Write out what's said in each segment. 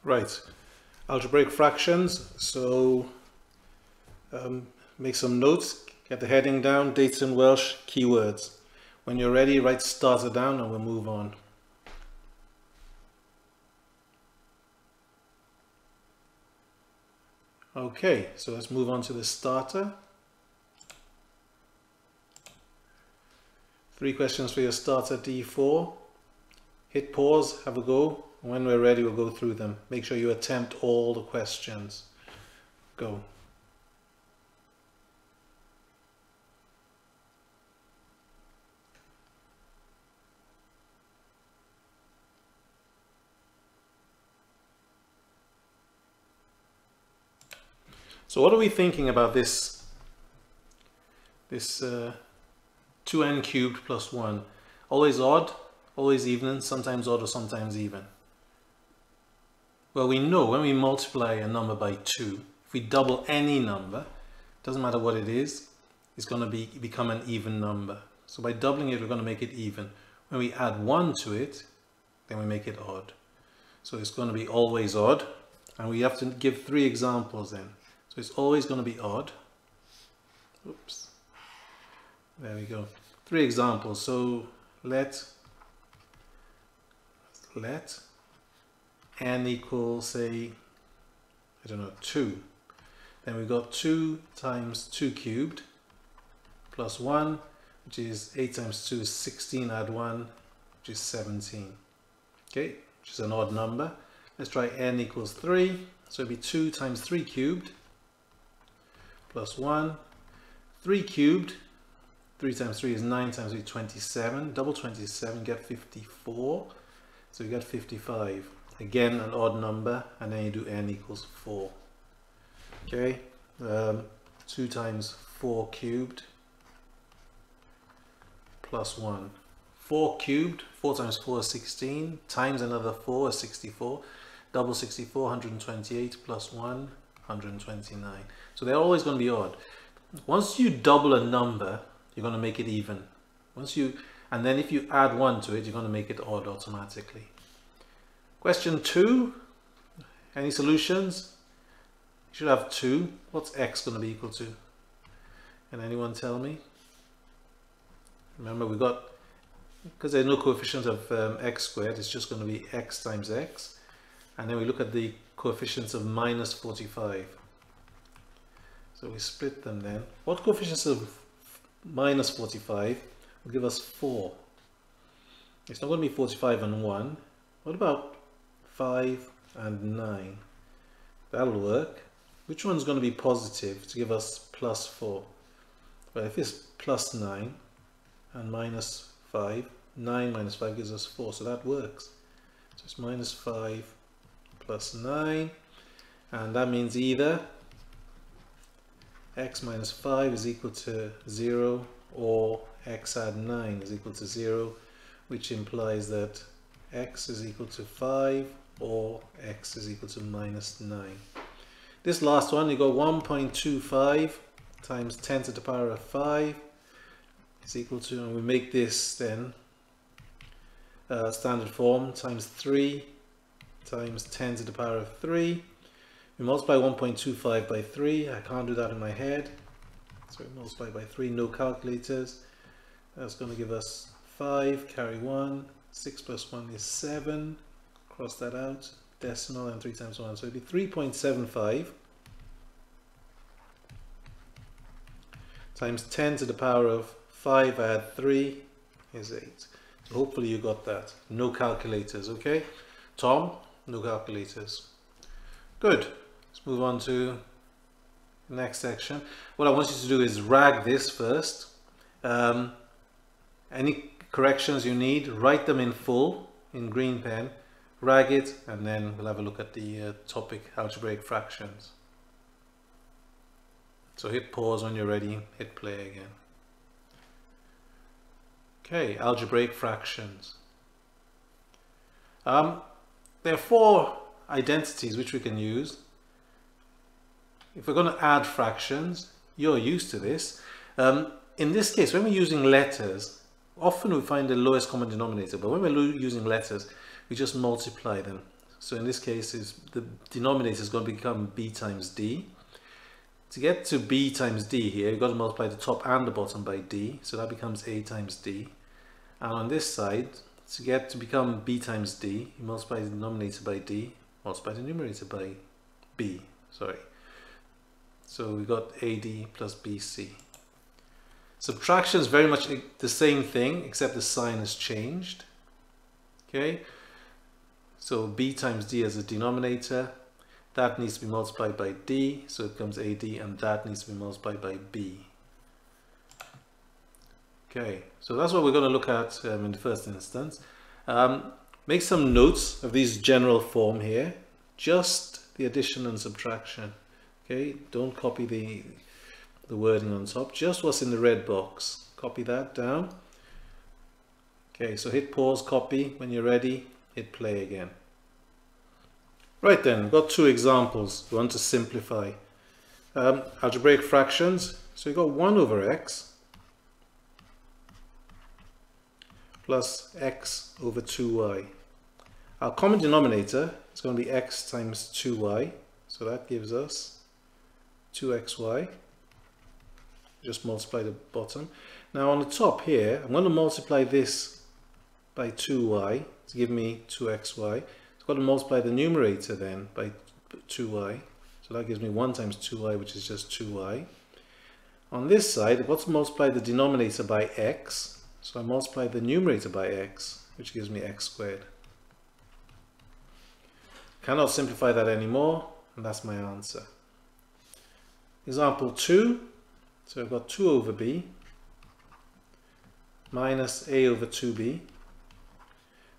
Right, algebraic fractions. So make some notes, get the heading down, dates in Welsh, keywords. When you're ready, write starter down and we'll move on. Okay, so let's move on to the starter. 3 questions for your starter D4. Hit pause, have a go. When we're ready, we'll go through them. Make sure you attempt all the questions. Go. So what are we thinking about this 2n cubed plus 1? Always odd, always even, sometimes odd or sometimes even. Well, we know when we multiply a number by 2, if we double any number, doesn't matter what it is, it's going to become an even number. So by doubling it, we're going to make it even. When we add 1 to it, then we make it odd. So it's going to be always odd, and we have to give 3 examples then. So it's always going to be odd. Oops. There we go. 3 examples. So let n equal, say, I don't know, 2. Then we've got 2 times 2 cubed plus 1, which is 8 times 2 is 16, add 1, which is 17. Okay, which is an odd number. Let's try n equals 3. So it'll be 2 times 3 cubed plus 1. 3 cubed, 3 times 3 is 9 times 3 is 27. Double 27, get 54. So you get 55. Again, an odd number, and then you do n equals 4. Okay, 2 times 4 cubed plus 1. 4 cubed, 4 times 4 is 16, times another 4 is 64. Double 64, 128 plus 1, 129. So they're always going to be odd. Once you double a number, you're going to make it even. And then if you add 1 to it, you're going to make it odd automatically. Question 2, any solutions? You should have 2. What's x going to be equal to? Can anyone tell me? Remember, we got, because there's no coefficient of x squared, it's just going to be x times x. And then we look at the coefficients of minus 45. So we split them then. What coefficients of minus 45 will give us 4? It's not going to be 45 and 1. What about 5 and 9? That'll work. Which one's going to be positive to give us plus 4? Well, if it's plus 9 and minus 5, 9 minus 5 gives us 4, so that works. So it's minus 5 plus 9, and that means either x minus 5 is equal to 0 or x add 9 is equal to 0, which implies that x is equal to 5 or x is equal to minus 9. This last one, you got 1.25 times 10 to the power of 5 is equal to, and we make this then standard form, times 3 times 10 to the power of 3. We multiply 1.25 by 3. I can't do that in my head. So we multiply by 3, no calculators. That's going to give us 5, carry 1. 6 plus 1 is 7. Cross that out. Decimal and 3 times 1. So it'd be 3.75 times 10 to the power of 5 add 3 is 8. So hopefully you got that. No calculators, okay? Tom, no calculators. Good. Let's move on to the next section. What I want you to do is rag this first. Any corrections you need, write them in full in green pen, rag it, and then we'll have a look at the topic algebraic fractions. So hit pause when you're ready, hit play again. Okay, algebraic fractions. There are 4 identities which we can use. If we're going to add fractions, you're used to this. In this case, when we're using letters, often we find the lowest common denominator, but when we're using letters, we just multiply them. So in this case, the denominator is going to become b times d. To get to b times d here, you've got to multiply the top and the bottom by d, so that becomes a times d. And on this side, to become b times d, you multiply the denominator by d, multiply the numerator by b, sorry. So we've got AD plus BC. Subtraction is very much the same thing, except the sign has changed. Okay, so b times d as a denominator, that needs to be multiplied by d, so it becomes AD, and that needs to be multiplied by b. Okay, so that's what we're going to look at in the first instance. Make some notes of these general form here, just the addition and subtraction. Okay, don't copy the wording on top, just what's in the red box. Copy that down. Okay, so hit pause, copy. When you're ready, hit play again. Right then, we've got two examples. We want to simplify. Algebraic fractions. So you've got 1 over x plus x over 2y. Our common denominator is going to be x times 2y. So that gives us 2xy. Just multiply the bottom. Now on the top here, I'm going to multiply this by 2y to give me 2xy. I've got to multiply the numerator then by 2y. So that gives me 1 times 2y, which is just 2y. On this side, I've got to multiply the denominator by x. So I multiply the numerator by x, which gives me x squared. Cannot simplify that anymore, and that's my answer. Example 2. So I've got 2 over b minus a over 2b.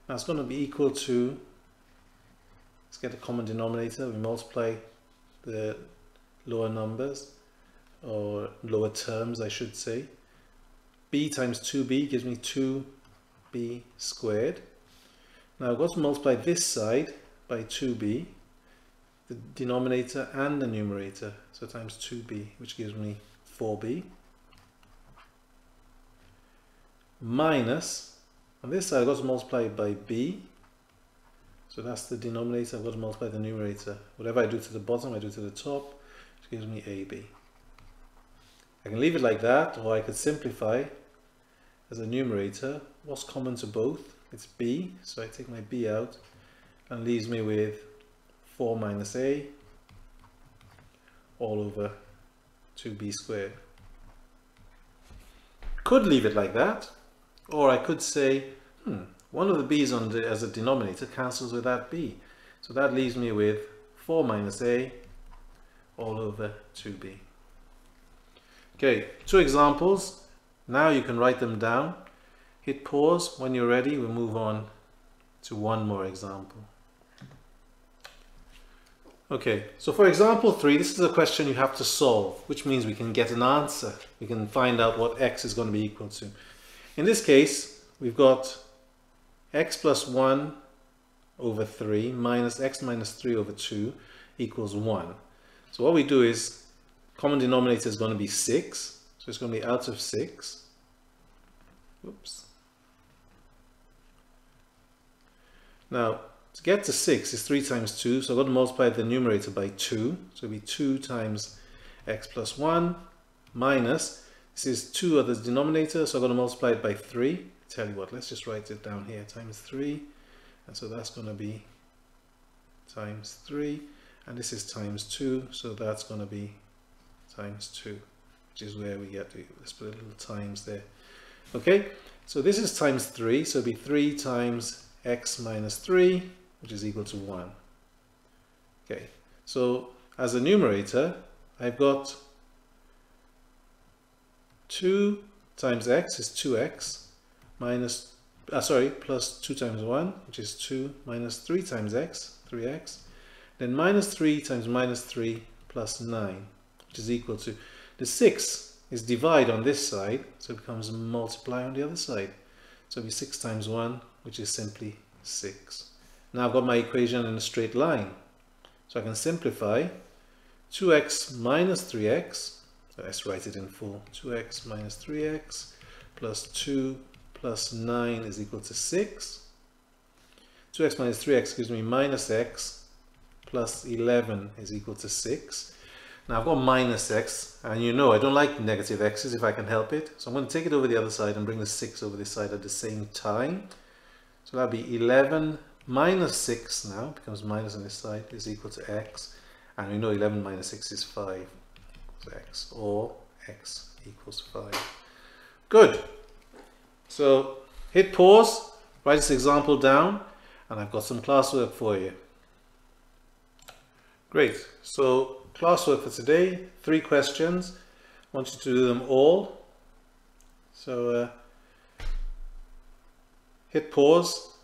Now it's going to be equal to, let's get a common denominator, we multiply the lower numbers, or lower terms I should say. B times 2b gives me 2b squared. Now I've got to multiply this side by 2b, the denominator and the numerator, so times 2b, which gives me 4b, minus, on this side I've got to multiply it by b, so that's the denominator, I've got to multiply the numerator. Whatever I do to the bottom, I do to the top, which gives me ab. I can leave it like that, or I could simplify as a numerator. What's common to both? It's b, so I take my b out, and leaves me with 4 minus a all over 2b squared. Could leave it like that, or I could say, one of the b's as a denominator cancels with that b. So that leaves me with 4 minus a all over 2b. Okay, two examples. Now you can write them down. Hit pause. When you're ready, we'll move on to one more example. Okay, so for example 3, this is a question you have to solve, which means we can get an answer. We can find out what x is going to be equal to. In this case, we've got x plus 1 over 3 minus x minus 3 over 2 equals 1. So what we do is, common denominator is going to be 6. So it's going to be out of 6. Oops. Now, to get to 6 is 3 times 2, so I've got to multiply the numerator by 2. So it'll be 2 times x plus 1 minus, this is 2 of the denominator, so I've got to multiply it by 3. Tell you what, let's just write it down here, times 3. And so that's going to be times 3. And this is times 2, so that's going to be times 2, which is where we get to, let's put a little times there. Okay, so this is times 3, so it'll be 3 times x minus 3, which is equal to 1. Okay, so as a numerator, I've got 2 times x is 2x minus, plus 2 times 1, which is 2, minus 3 times x, 3x, then minus 3 times minus 3 plus 9, which is equal to, the 6 is divide on this side, so it becomes multiply on the other side. So it'll be 6 times 1, which is simply 6. Now I've got my equation in a straight line. So I can simplify 2x minus 3x, so let's write it in full, 2x minus 3x plus 2 plus 9 is equal to 6. 2x minus 3x gives me minus x plus 11 is equal to 6. Now I've got minus x, and you know I don't like negative x's if I can help it. So I'm going to take it over the other side and bring the 6 over this side at the same time. So that'll be 11 minus 6 now, becomes minus on this side, is equal to x. And we know 11 minus 6 is 5, equals x, or x equals 5. Good. So hit pause, write this example down, and I've got some classwork for you. Great. So classwork for today, 3 questions. I want you to do them all. So hit pause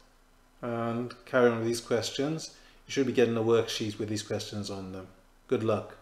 and carry on with these questions. You should be getting a worksheet with these questions on them. Good luck.